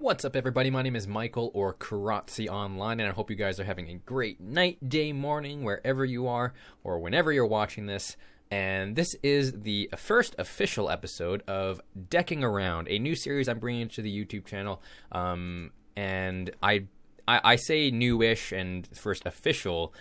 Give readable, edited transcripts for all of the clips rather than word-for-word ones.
What's up, everybody? My name is Michael, or Kiratze online, and I hope you guys are having a great night, day, morning, wherever you are, or whenever you're watching this. And this is the first official episode of Decking Around, a new series I'm bringing to the YouTube channel. And I say newish and first official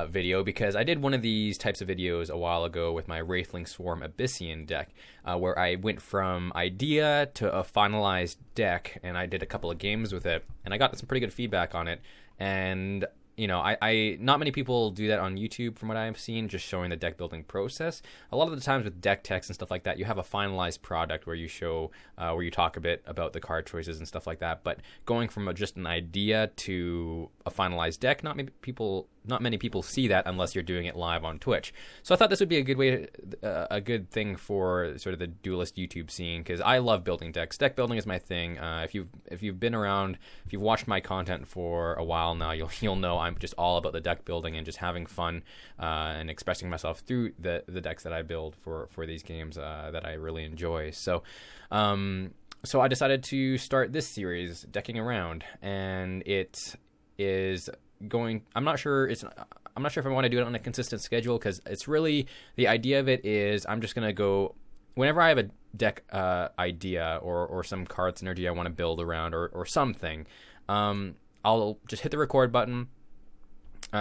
video because I did one of these types of videos a while ago with my Wraithling Swarm Abyssian deck, where I went from idea to a finalized deck, and I did a couple of games with it, and I got some pretty good feedback on it. And you know, I not many people do that on YouTube from what I've seen, just showing the deck building process. A lot of the times with deck techs and stuff like that, you have a finalized product where you show, where you talk a bit about the card choices and stuff like that. But going from just an idea to a finalized deck, not many people see that unless you're doing it live on Twitch. So I thought this would be a good way, a good thing for sort of the Duelyst YouTube scene, because I love building decks. Deck building is my thing. If you've been around, if you've watched my content for a while now, you'll know I'm just all about the deck building and just having fun and expressing myself through the decks that I build for these games that I really enjoy. So I decided to start this series, Decking Around, and it is going. I'm not sure if I want to do it on a consistent schedule, because it's really, the idea of it is I'm just gonna go whenever I have a deck idea or some card synergy I want to build around or something. I'll just hit the record button,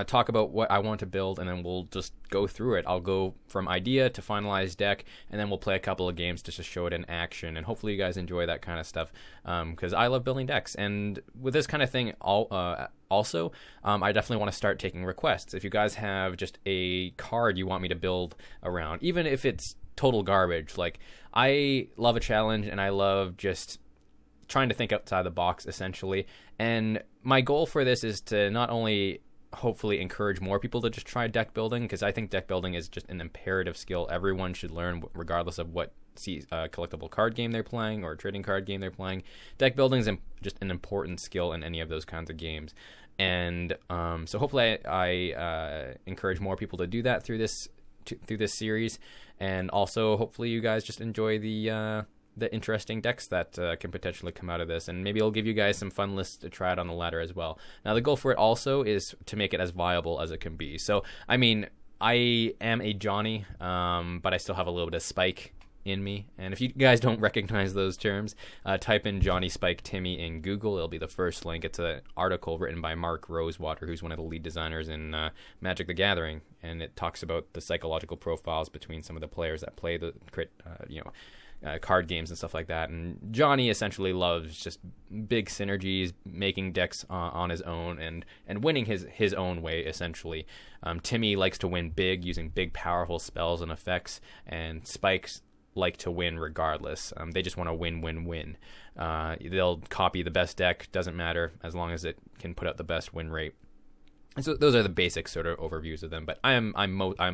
talk about what I want to build, and then we'll just go through it. I'll go from idea to finalized deck, and then we'll play a couple of games just to show it in action, and hopefully you guys enjoy that kind of stuff, because I love building decks. And with this kind of thing, also, I definitely want to start taking requests. If you guys have just a card you want me to build around, even if it's total garbage, like, I love a challenge, and I love just trying to think outside the box, essentially. And my goal for this is to not only hopefully encourage more people to just try deck building, because I think deck building is just an imperative skill everyone should learn, regardless of what collectible card game they're playing or trading card game they're playing. Deck building is just an important skill in any of those kinds of games. And so hopefully I encourage more people to do that through this series, and also hopefully you guys just enjoy the interesting decks that can potentially come out of this, and maybe I'll give you guys some fun lists to try it on the ladder as well. Now, the goal for it also is to make it as viable as it can be. So, I mean, I am a Johnny, but I still have a little bit of Spike in me, and if you guys don't recognize those terms, type in Johnny Spike Timmy in Google. It'll be the first link. It's an article written by Mark Rosewater, who's one of the lead designers in Magic the Gathering, and it talks about the psychological profiles between some of the players that play the card games and stuff like that. And Johnny essentially loves just big synergies, making decks on his own, and winning his own way, essentially. Timmy likes to win big, using big, powerful spells and effects, and Spikes like to win regardless. They just want to win. They'll copy the best deck, doesn't matter, as long as it can put out the best win rate. And so those are the basic sort of overviews of them. But I'm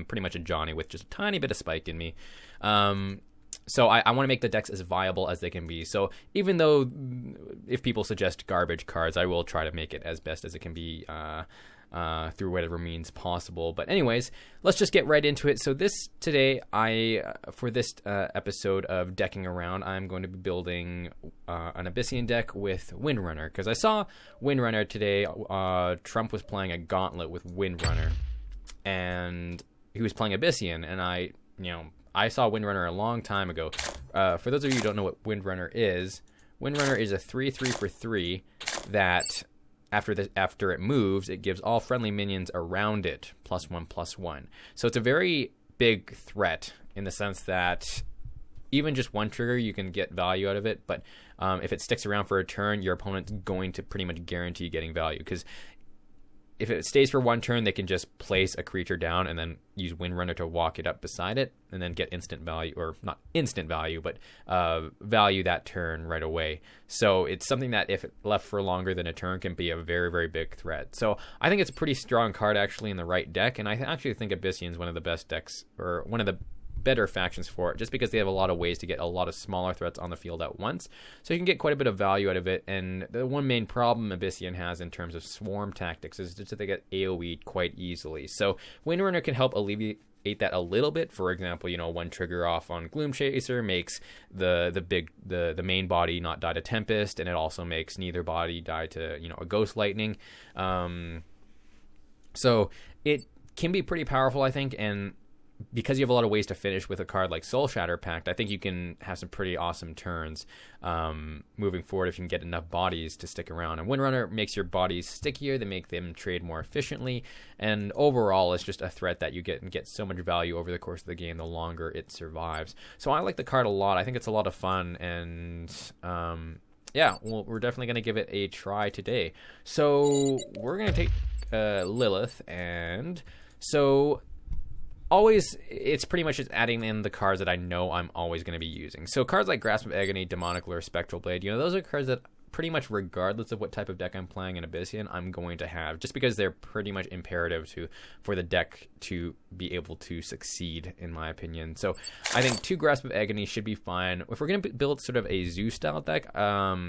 pretty much a Johnny with just a tiny bit of Spike in me. So I want to make the decks as viable as they can be. So even though if people suggest garbage cards, I will try to make it as best as it can be through whatever means possible. But anyways, let's just get right into it. So today, for this episode of Decking Around, I'm going to be building an Abyssian deck with Windrunner, because I saw Windrunner today. Trump was playing a gauntlet with Windrunner, and he was playing Abyssian, and I saw Windrunner a long time ago. For those of you who don't know what Windrunner is a 3/3 for 3 that after it moves, it gives all friendly minions around it +1/+1. So it's a very big threat in the sense that even just one trigger, you can get value out of it. But if it sticks around for a turn, your opponent's going to pretty much guarantee getting value, because if it stays for one turn, they can just place a creature down and then use Windrunner to walk it up beside it, and then get instant value, or not instant value, but value that turn right away. So it's something that, if left for longer than a turn, can be a very, very big threat. So I think it's a pretty strong card, actually, in the right deck, and I actually think Abyssian is one of the best decks, or one of the better factions for it, just because they have a lot of ways to get a lot of smaller threats on the field at once, so you can get quite a bit of value out of it. And the one main problem Abyssian has in terms of swarm tactics is just that they get AoE'd quite easily. So Windrunner can help alleviate that a little bit. For example, one trigger off on Gloom Chaser makes the main body not die to Tempest, and it also makes neither body die to a Ghost Lightning. So it can be pretty powerful, I think, and because you have a lot of ways to finish with a card like Soul Shatter Pact, I think you can have some pretty awesome turns moving forward if you can get enough bodies to stick around. And Windrunner makes your bodies stickier, they make them trade more efficiently, and overall it's just a threat that you get so much value over the course of the game the longer it survives. So I like the card a lot. I think it's a lot of fun, and yeah, well, we're definitely going to give it a try today. So we're going to take Lilith, and so always, it's pretty much just adding in the cards that I know I'm always going to be using. So cards like Grasp of Agony, Demonic Lure, Spectral Blade, those are cards that pretty much regardless of what type of deck I'm playing in Abyssian, I'm going to have, just because they're pretty much imperative for the deck to be able to succeed, in my opinion. So I think 2 Grasp of Agony should be fine. If we're going to build sort of a Zoo-style deck, I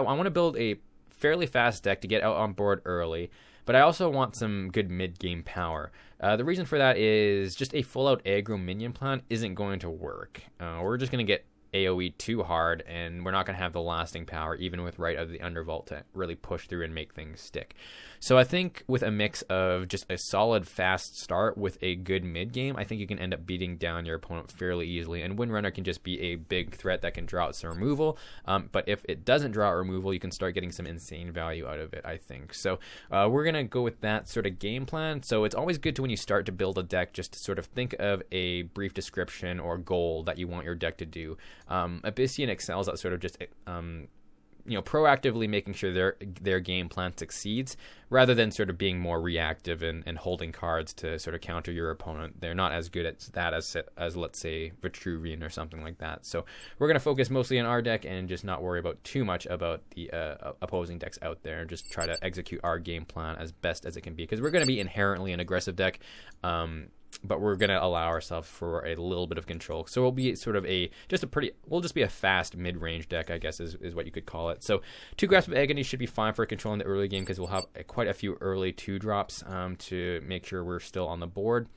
want to build a fairly fast deck to get out on board early, but I also want some good mid-game power. The reason for that is just a full-out aggro minion plan isn't going to work. We're just going to get AoE too hard, and we're not going to have the lasting power, even with Rite of the Undervault, to really push through and make things stick. So I think with a mix of just a solid fast start with a good mid-game, I think you can end up beating down your opponent fairly easily, and Windrunner can just be a big threat that can draw out some removal. But if it doesn't draw out removal, you can start getting some insane value out of it, I think. So we're going to go with that sort of game plan. So it's always good to, when you start to build a deck, just to sort of think of a brief description or goal that you want your deck to do. Abyssian excels at sort of just proactively making sure their game plan succeeds, rather than sort of being more reactive and holding cards to sort of counter your opponent. They're not as good at that as let's say Vitruvian or something like that. So we're going to focus mostly on our deck and just not worry about too much about the opposing decks out there, and just try to execute our game plan as best as it can be, because we're going to be inherently an aggressive deck. But we're going to allow ourselves for a little bit of control. So we'll be sort of we'll just be a fast mid-range deck, I guess is what you could call it. So 2 Grasp of Agony should be fine for control in the early game, because we'll have quite a few early 2-drops to make sure we're still on the board.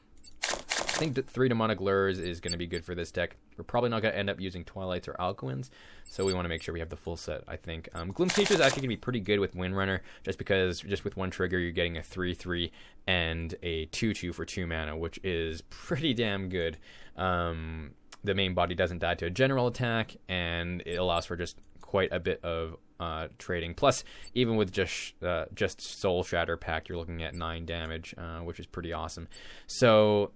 I think 3 Demonic Lures is going to be good for this deck. We're probably not going to end up using Twilights or Alcuins, so we want to make sure we have the full set, I think. Gloom Chaser is actually going to be pretty good with Windrunner, just because just with one trigger you're getting a 3/3 and a 2/2 for 2 mana, which is pretty damn good. The main body doesn't die to a general attack, and it allows for just quite a bit of trading. Plus, even with just Soul Shatter Pact, you're looking at 9 damage, which is pretty awesome. So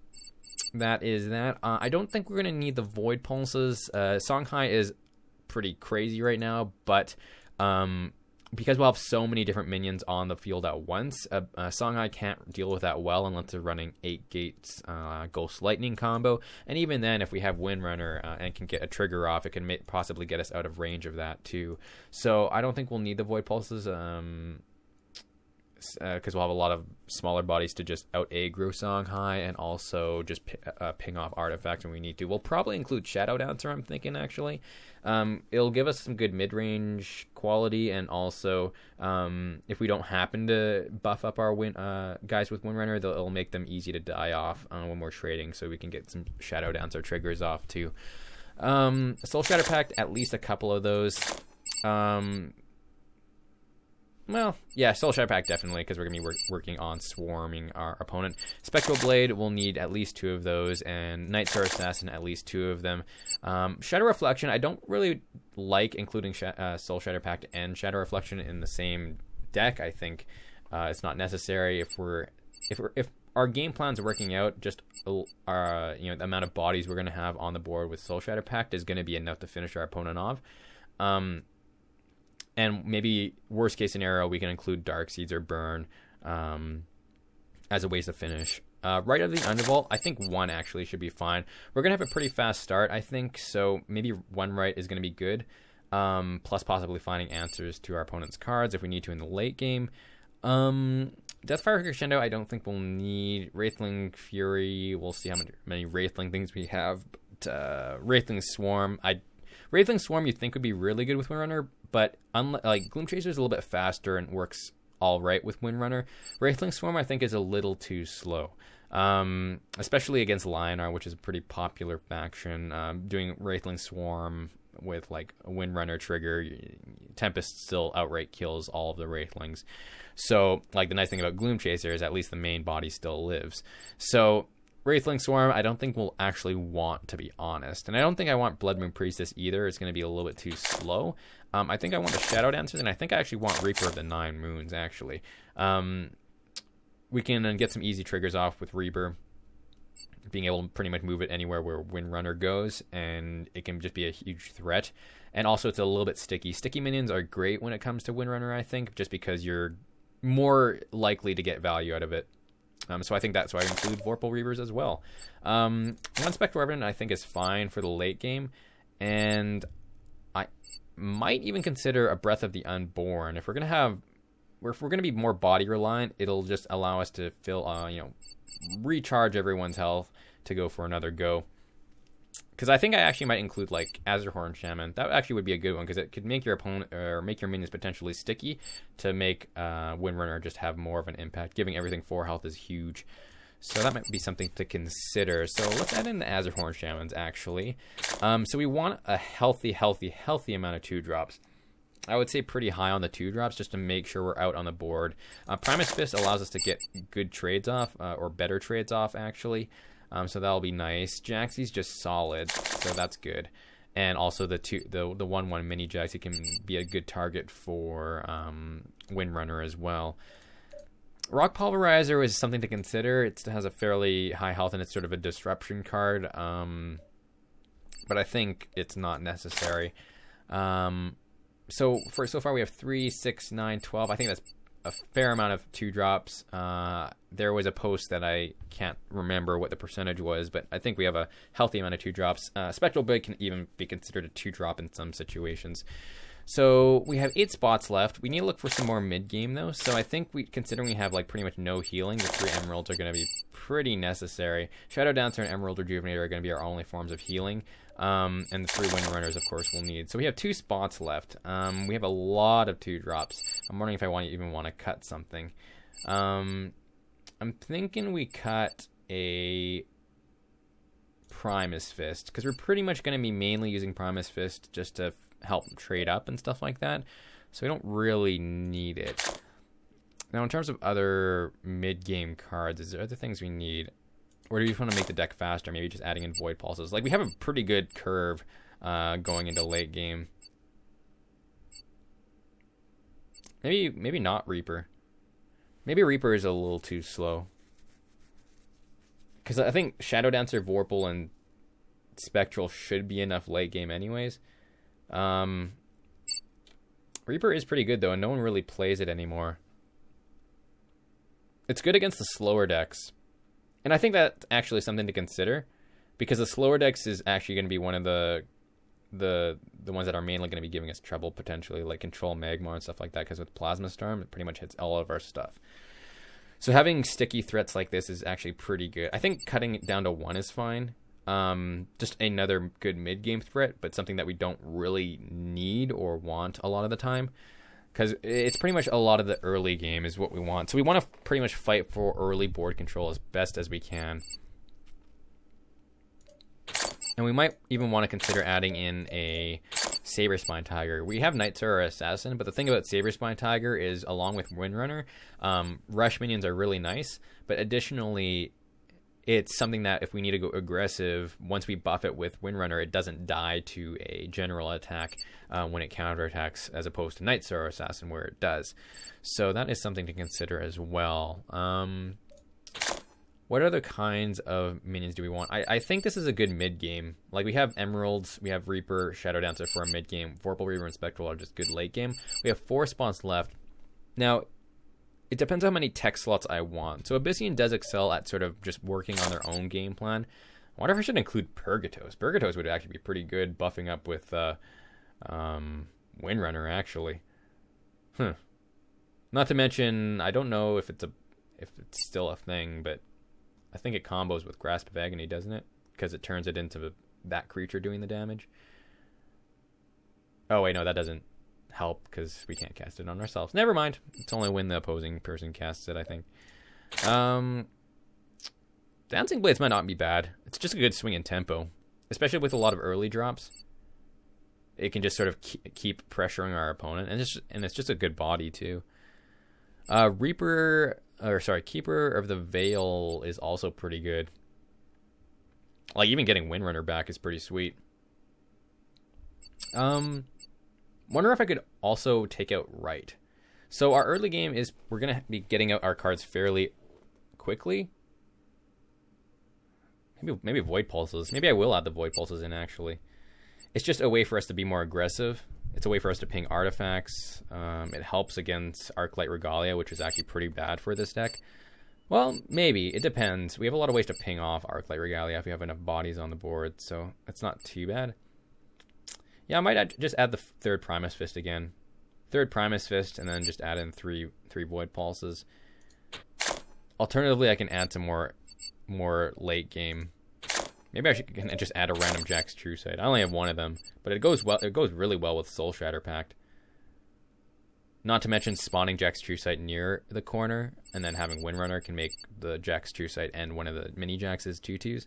that is that. I don't think we're going to need the Void Pulses. Songhai is pretty crazy right now, but because we'll have so many different minions on the field at once, Songhai can't deal with that well unless they're running 8 gates Ghost Lightning combo. And even then, if we have Windrunner and can get a trigger off, it can possibly get us out of range of that too. So I don't think we'll need the Void Pulses, because we'll have a lot of smaller bodies to just out aggro Songhai, and also just ping off artifacts when we need to. We'll probably include Shadow Dancer, I'm thinking, actually. It'll give us some good mid-range quality, and also if we don't happen to buff up our guys with Windrunner, it'll make them easy to die off when we're trading, so we can get some Shadow Dancer triggers off too. Soul Shatter Pact, at least a couple of those. Well, yeah, Soul Shatter Pact definitely, because we're going to be working on swarming our opponent. Spectral Blade, we'll need at least 2 of those, and Night Star Assassin, at least 2 of them. Shadow Reflection, I don't really like including Soul Shatter Pact and Shadow Reflection in the same deck. I think it's not necessary. If our game plan's working out, just our the amount of bodies we're going to have on the board with Soul Shatter Pact is going to be enough to finish our opponent off. And maybe worst case scenario, we can include Dark Seeds or Burn as a ways to finish. Rite of the Undervault, I think 1 actually should be fine. We're going to have a pretty fast start, I think, so maybe 1 Rite is going to be good. Plus possibly finding answers to our opponent's cards if we need to in the late game. Deathfire Crescendo, I don't think we'll need. Wraithling Fury, we'll see how many Wraithling things we have. But, Wraithling Swarm, Wraithling Swarm you'd think would be really good with Windrunner, but like Gloom Chaser is a little bit faster and works all right with Windrunner. Wraithling Swarm I think is a little too slow. especially against Lionar, which is a pretty popular faction. Doing Wraithling Swarm with like a Windrunner trigger, Tempest still outright kills all of the Wraithlings. So like the nice thing about Gloom Chaser is at least the main body still lives. So Wraithling Swarm, I don't think we'll actually want, to be honest. And I don't think I want Blood Moon Priestess either. It's going to be a little bit too slow. I think I want the Shadow Dancers, and I think I actually want Reaper of the Nine Moons, actually. We can get some easy triggers off with Reaper, being able to pretty much move it anywhere where Windrunner goes, and it can just be a huge threat. And also, it's a little bit sticky. Sticky minions are great when it comes to Windrunner, I think, just because you're more likely to get value out of it. So I think that's why I include Vorpal Reavers as well. One Spectral Revenant I think is fine for the late game, and I might even consider a Breath of the Unborn. If we're gonna be more body reliant, it'll just allow us to recharge everyone's health to go for another go. Because I think I actually might include like Azurhorn Shaman. That actually would be a good one because it could make your opponent or make your minions potentially sticky to make Windrunner just have more of an impact. Giving everything 4 health is huge. So that might be something to consider. So let's add in the Azurhorn Shamans actually. So we want a healthy amount of 2-drops. I would say pretty high on the 2-drops just to make sure we're out on the board. Primus Fist allows us to get good trades off, or better trades off actually. So that'll be nice. Jaxie's just solid, so that's good. And also the 1/1 mini Jaxie can be a good target for Windrunner as well. Rock Pulverizer is something to consider. It has a fairly high health and it's sort of a disruption card, but I think it's not necessary. So far we have 3, 6, 9, 12. I think that's a fair amount of 2-drops. There was a post that I can't remember what the percentage was, but I think we have a healthy amount of 2-drops. Spectral Blade can even be considered a 2-drop in some situations. So we have 8 spots left. We need to look for some more mid-game though. So I think considering we have like pretty much no healing, the 3 Emeralds are going to be pretty necessary. Shadow Dancer and Emerald Rejuvenator are going to be our only forms of healing. And the 3 Windrunners, of course, we'll need. So we have 2 spots left. We have a lot of 2-drops. I'm wondering if I even want to cut something. I'm thinking we cut a Primus Fist, because we're pretty much going to be mainly using Primus Fist just to help trade up and stuff like that. So we don't really need it. Now, in terms of other mid-game cards, is there other things we need? Or do we just want to make the deck faster? Maybe just adding in Void Pulses. Like, we have a pretty good curve going into late game. Maybe not Reaper. Maybe Reaper is a little too slow. Because I think Shadow Dancer, Vorpal, and Spectral should be enough late game anyways. Reaper is pretty good, though, and no one really plays it anymore. It's good against the slower decks. And I think that's actually something to consider, because the slower decks is actually going to be one of the ones that are mainly going to be giving us trouble, potentially, like Control Magmar and stuff like that, because with Plasma Storm, it pretty much hits all of our stuff. So having sticky threats like this is actually pretty good. I think cutting it down to 1 is fine. Just another good mid-game threat, but something that we don't really need or want a lot of the time. Because it's pretty much a lot of the early game is what we want. So we want to pretty much fight for early board control as best as we can. And we might even want to consider adding in a Saberspine Tiger. We have Night Terror Assassin, but the thing about Saberspine Tiger is, along with Windrunner, rush minions are really nice, but additionally, it's something that if we need to go aggressive, once we buff it with Windrunner, it doesn't die to a general attack when it counterattacks, as opposed to Night Terror Assassin, where it does. So that is something to consider as well. What other kinds of minions do we want? I think this is a good mid-game. Like, we have Emeralds, we have Reaper, Shadow Dancer for a mid-game. Vorpal, Reaver, and Spectral are just good late-game. We have 4 spots left. Now, it depends on how many tech slots I want. So Abyssian does excel at sort of just working on their own game plan. I wonder if I should include Purgatos. Purgatos would actually be pretty good buffing up with Windrunner, actually. Not to mention, I don't know if it's still a thing, but I think it combos with Grasp of Agony, doesn't it? Because it turns it into that creature doing the damage. Oh, wait, no, that doesn't help because we can't cast it on ourselves. Never mind. It's only when the opposing person casts it, I think. Dancing Blades might not be bad. It's just a good swing in tempo, especially with a lot of early drops. It can just sort of keep pressuring our opponent, and it's just a good body too. Keeper of the Veil is also pretty good. Like, even getting Windrunner back is pretty sweet. Wonder if I could also take out Right. So our early game is, we're going to be getting out our cards fairly quickly. Maybe Void Pulses. Maybe I will add the Void Pulses in, actually. It's just a way for us to be more aggressive. It's a way for us to ping artifacts. It helps against Arclight Regalia, which is actually pretty bad for this deck. Well, maybe. It depends. We have a lot of ways to ping off Arclight Regalia if we have enough bodies on the board, so it's not too bad. Yeah, I might just add the third Primus Fist again. Third Primus Fist, and then just add in three Void Pulses. Alternatively, I can add some more late game. Maybe I can just add a random Jack's True Sight. I only have one of them, but it goes really well with Soul Shatter Pact. Not to mention spawning Jack's True Sight near the corner, and then having Windrunner can make the Jack's True Sight and one of the mini Jacks' 2/2s.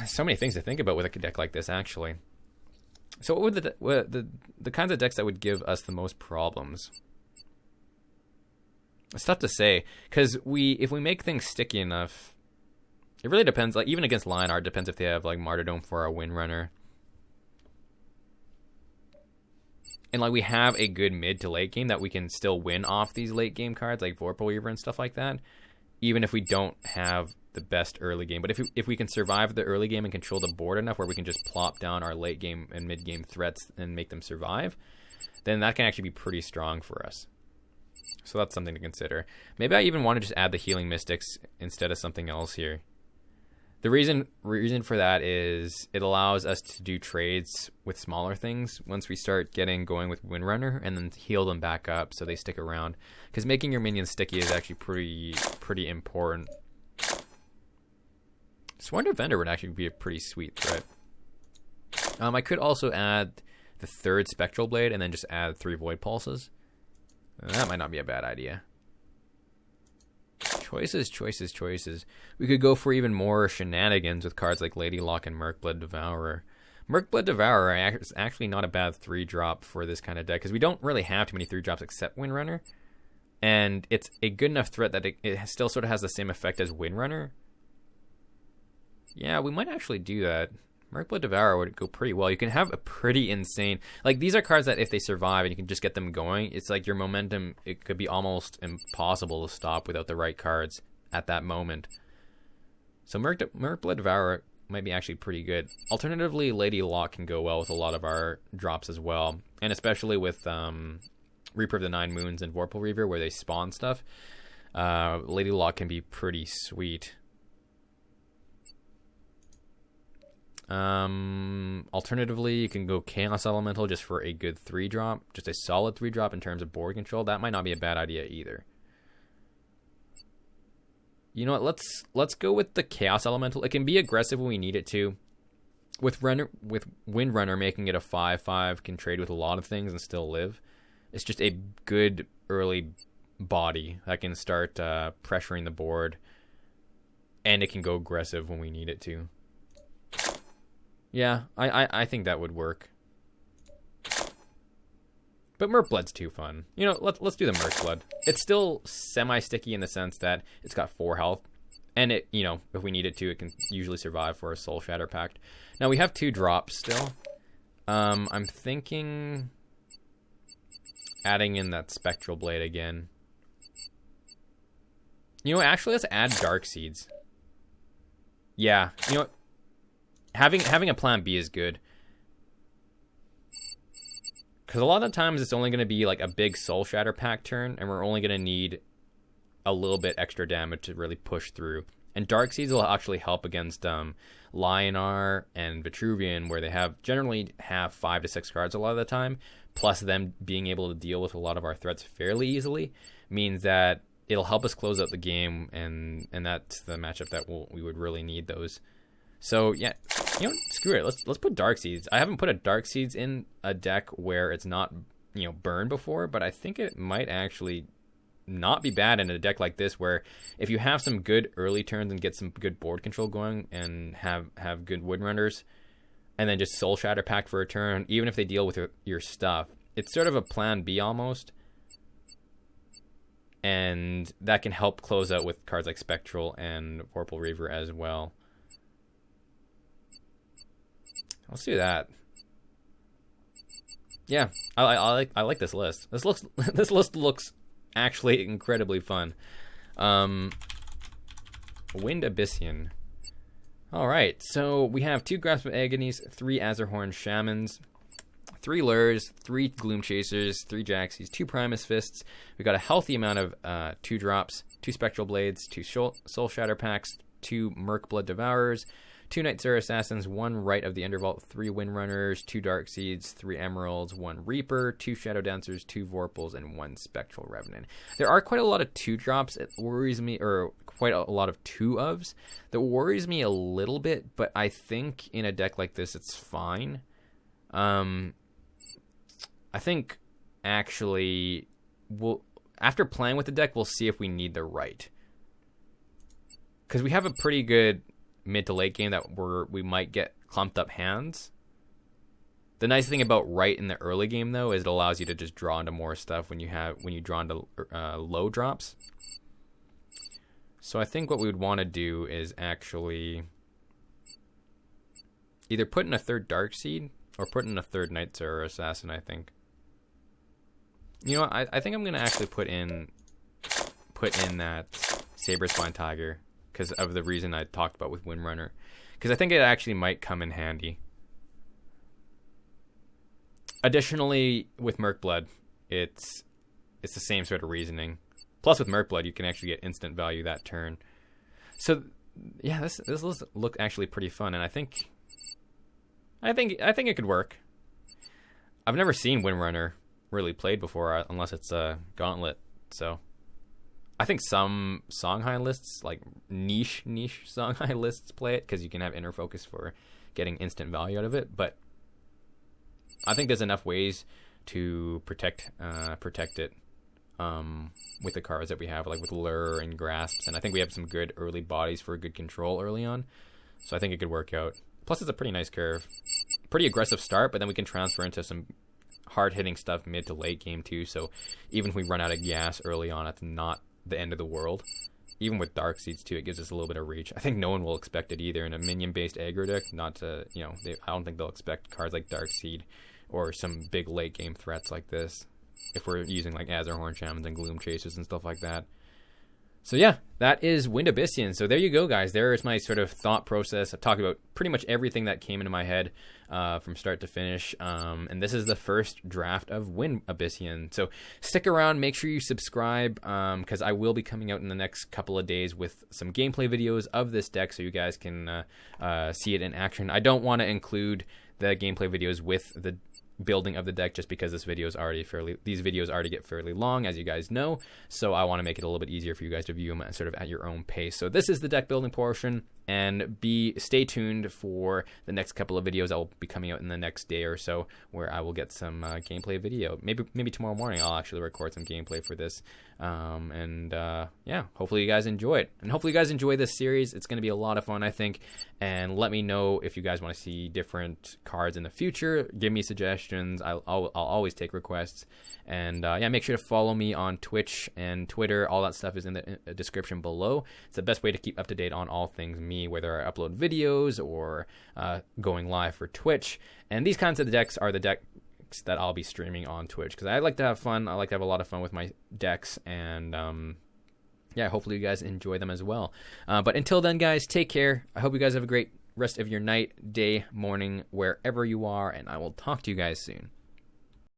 So many things to think about with a deck like this, actually. So what would the kinds of decks that would give us the most problems? It's tough to say, because if we make things sticky enough, it really depends. Like, even against Lionheart, depends if they have like Martyrdom for a Windrunner. And like, we have a good mid to late game that we can still win off these late game cards like Vorpal Weaver and stuff like that, even if we don't have the best early game. But if we can survive the early game and control the board enough where we can just plop down our late game and mid game threats and make them survive, then that can actually be pretty strong for us. So that's something to consider. Maybe I even want to just add the Healing Mystics instead of something else here. The reason for that is it allows us to do trades with smaller things once we start getting going with Windrunner, and then heal them back up so they stick around. Because making your minions sticky is actually pretty important. Sworn Vendor would actually be a pretty sweet threat. I could also add the third Spectral Blade and then just add 3 Void Pulses. That might not be a bad idea. Choices. We could go for even more shenanigans with cards like Lady Lock and Murkblood Devourer. Murkblood Devourer is actually not a bad 3-drop for this kind of deck, because we don't really have too many 3-drops except Windrunner. And it's a good enough threat that it still sort of has the same effect as Windrunner. Yeah, we might actually do that. Murkblood Devourer would go pretty well. You can have a pretty insane... Like, these are cards that if they survive and you can just get them going, it's like your momentum, it could be almost impossible to stop without the right cards at that moment. So Murkblood Devourer might be actually pretty good. Alternatively, Lady Lock can go well with a lot of our drops as well. And especially with Reaper of the Nine Moons and Vorpal Reaver, where they spawn stuff. Lady Lock can be pretty sweet. Alternatively, you can go Chaos Elemental just for a good 3-drop, just a solid 3-drop in terms of board control. That might not be a bad idea either. You know what? Let's go with the Chaos Elemental. It can be aggressive when we need it to. With Windrunner making it a 5/5, can trade with a lot of things and still live. It's just a good early body that can start pressuring the board, and it can go aggressive when we need it to. Yeah, I think that would work. But Murkblood's too fun. You know, let's do the Murkblood. It's still semi-sticky in the sense that it's got 4 health. And it, you know, if we need it to, it can usually survive for a Soul Shatter Pact. Now, we have 2 drops still. I'm thinking adding in that Spectral Blade again. You know, actually, let's add Dark Seeds. Yeah, you know what? Having a plan B is good. Because a lot of times it's only going to be like a big Soul Shatter Pact turn, and we're only going to need a little bit extra damage to really push through. And Dark Seeds will actually help against Lionar and Vitruvian, where they generally have 5 to 6 cards a lot of the time, plus them being able to deal with a lot of our threats fairly easily, means that it'll help us close out the game, and that's the matchup that we would really need those. So yeah, you know, screw it. Let's put Dark Seeds. I haven't put a Dark Seeds in a deck where it's not, you know, burned before, but I think it might actually not be bad in a deck like this, where if you have some good early turns and get some good board control going and have good Windrunners, and then just Soul Shatter Pact for a turn, even if they deal with your stuff, it's sort of a plan B almost. And that can help close out with cards like Spectral and Vorpal Reaver as well. Let's do that. Yeah, I like this list. This list looks actually incredibly fun. Wind Abyssian. All right, so we have 2 Grasp of Agonies, 3 Azurhorn Shamans, 3 Lures, 3 Gloom Chasers, 3 Jaxies, 2 Primus Fists. We got a healthy amount of 2-drops, 2 Spectral Blades, 2 Soul Shatter Packs, 2 Merc-Blood Devourers, 2 Night Star Assassins, 1 Rite of the Undervault, 3 Windrunners, 2 Dark Seeds, 3 Emeralds, 1 Reaper, 2 Shadow Dancers, 2 Vorpals, and 1 Spectral Revenant. There are quite a lot of 2-drops. It worries me, or quite a lot of 2-ofs. That worries me a little bit, but I think in a deck like this, it's fine. I think, actually, after playing with the deck, we'll see if we need the Rite. Because we have a pretty good mid to late game that we might get clumped up hands. The nice thing about Rite in the early game, though, is it allows you to just draw into more stuff when you draw into low drops. So I think what we would want to do is actually either put in a 3rd Dark Seed or put in a 3rd Night Star Assassin, I think. You know what? I think I'm going to actually put in that Saberspine Tiger, because of the reason I talked about with Windrunner. Because I think it actually might come in handy. Additionally, with Merc-Blood, it's the same sort of reasoning. Plus, with Merc-Blood, you can actually get instant value that turn. So, yeah, this list look actually pretty fun, and I think it could work. I've never seen Windrunner really played before, unless it's a Gauntlet, so I think some Songhai lists, like niche Songhai lists, play it because you can have inner focus for getting instant value out of it. But I think there's enough ways to protect it with the cards that we have, like with Lure and Grasps. And I think we have some good early bodies for good control early on. So I think it could work out. Plus, it's a pretty nice curve. Pretty aggressive start, but then we can transfer into some hard-hitting stuff mid to late game too. So even if we run out of gas early on, it's not the end of the world. Even with Dark Seeds too, it gives us a little bit of reach. I think no one will expect it either in a minion-based aggro deck. Not to, I don't think they'll expect cards like Dark Seed or some big late game threats like this if we're using like Azurhorn Shamans and Gloom Chasers and stuff like that. So yeah, that is Wind Abyssian. So there you go, guys. There is my sort of thought process. I've talked about pretty much everything that came into my head from start to finish. And this is the first draft of Wind Abyssian. So stick around. Make sure you subscribe because I will be coming out in the next couple of days with some gameplay videos of this deck so you guys can see it in action. I don't want to include the gameplay videos with the building of the deck just because these videos already get fairly long, as you guys know, so I want to make it a little bit easier for you guys to view them sort of at your own pace. So this is the deck building portion, and stay tuned for the next couple of videos that will be coming out in the next day or so, where I will get some gameplay video. Maybe tomorrow morning I'll actually record some gameplay for this, yeah, hopefully you guys enjoy it, and hopefully you guys enjoy this series. It's going to be a lot of fun, I think, and let me know if you guys want to see different cards in the future. Give me suggestions. I'll always take requests, and yeah, make sure to follow me on Twitch and Twitter. All that stuff is in the description below. It's the best way to keep up to date on all things me, whether I upload videos or going live for Twitch. And these kinds of decks are the decks that I'll be streaming on Twitch because I like to have fun. I like to have a lot of fun with my decks, and yeah, hopefully you guys enjoy them as well. But until then, guys, take care. I hope you guys have a great rest of your night, day, morning, wherever you are, and I will talk to you guys soon.